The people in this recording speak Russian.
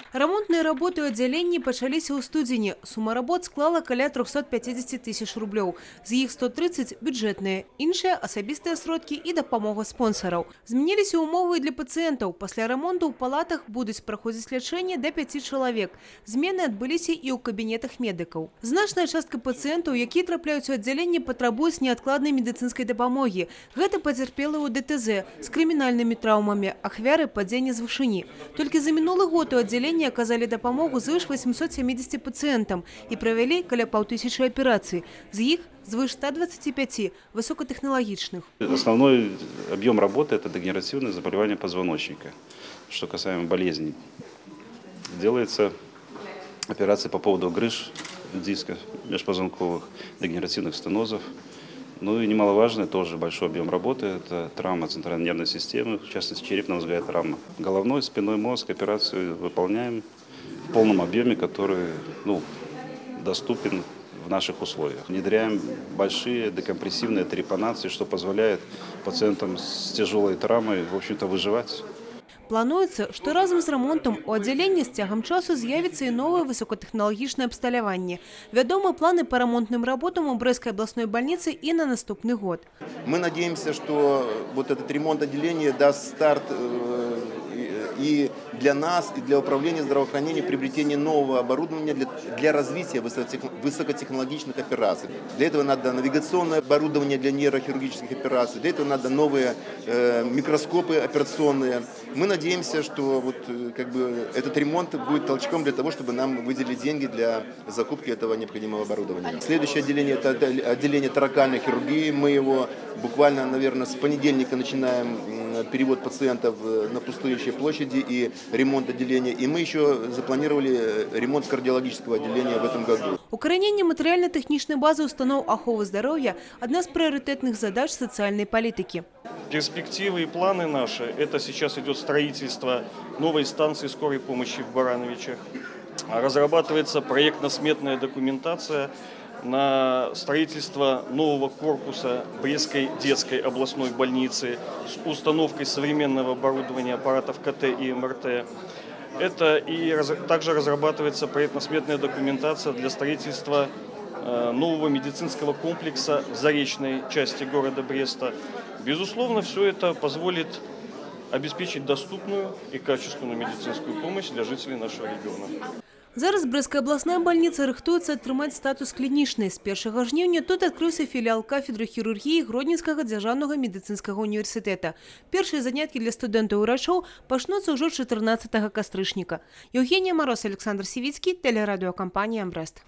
Ремонтные работы ў аддзяленні пачаліся ў студзені. Сума работ склала каля 350 тысяч рублёў. З іх 130 бюджэтныя, іншыя асабістыя сродкі і дапамога спонсараў. Змяніліся ўмовы для пацыентаў. Пасля ремонту ў палатах будуць праходзіць лячэнне да 5 чалавек. Змены адбыліся і ў кабінетах медыкаў. Значная частка пацыентаў, якія трапляюць у аддзяленне, патрабуюць неадкладнай медыцынскай дапамогі. Гэта пацярпелыя ў ДТЗ з крымінальнымі траўмамі, ахвяры падзення з вышыні. Толькі за мінулы год у аддзяленні оказали допомогу звыш 870 пациентам и провели каля 500 операций. З их звыш 125 высокотехнологичных. Основной объем работы – это дегенеративное заболевание позвоночника. Что касаемо болезней, делается операция по поводу грыж диска, межпозвонковых, дегенеративных стенозов. Ну и немаловажный тоже большой объем работы – это травма центральной нервной системы, в частности черепно-мозговая травма. Головной, спинной мозг операцию выполняем в полном объеме, который доступен в наших условиях. Внедряем большие декомпрессивные трепанации, что позволяет пациентам с тяжелой травмой, в общем-то, выживать. Плануецца, што разам з рамонтам у аддзяленні з цягам часу з'явіцца і новае высокатэхналагічнае абсталяванне. Вядомы планы па рамонтным работам у Брестской областной больницы и на наступный год. Мы надеемся, что вот этот ремонт отделения даст старт и для нас, и для управления здравоохранением приобретение нового оборудования для развития высокотехнологичных операций. Для этого надо навигационное оборудование для нейрохирургических операций, для этого надо новые микроскопы операционные. Мы надеемся, что этот ремонт будет толчком для того, чтобы нам выделили деньги для закупки этого необходимого оборудования. Следующее отделение – это отделение торакальной хирургии. Мы его буквально, наверное, с понедельника начинаем перевод пациентов на пустующие площади и ремонт отделения. И мы еще запланировали ремонт кардиологического отделения в этом году. Укоренение материально-техничной базы установ оховы здоровья – одна из приоритетных задач социальной политики. Перспективы и планы наши – это сейчас идет строительство новой станции скорой помощи в Барановичах. Разрабатывается проектно-сметная документация на строительство нового корпуса Брестской детской областной больницы с установкой современного оборудования аппаратов КТ и МРТ. Также разрабатывается проектно-сметная документация для строительства нового медицинского комплекса в заречной части города Бреста. Безусловно, все это позволит обеспечить доступную и качественную медицинскую помощь для жителей нашего региона. Зараз Брестская областная больница рыхтуецца атрымаць статус клінічнай. З 1 жніўня тут адкрыўся філіал кафедры хірургіі Гродненскага дзяржаўнага медыцынскага універсітэта. Першыя заняткі для студэнтаў і ўрачоў пачнуцца ўжо 14 кастрычніка. Евгения Мороз, Александр Сивицкий, телерадиокомпания «Брест».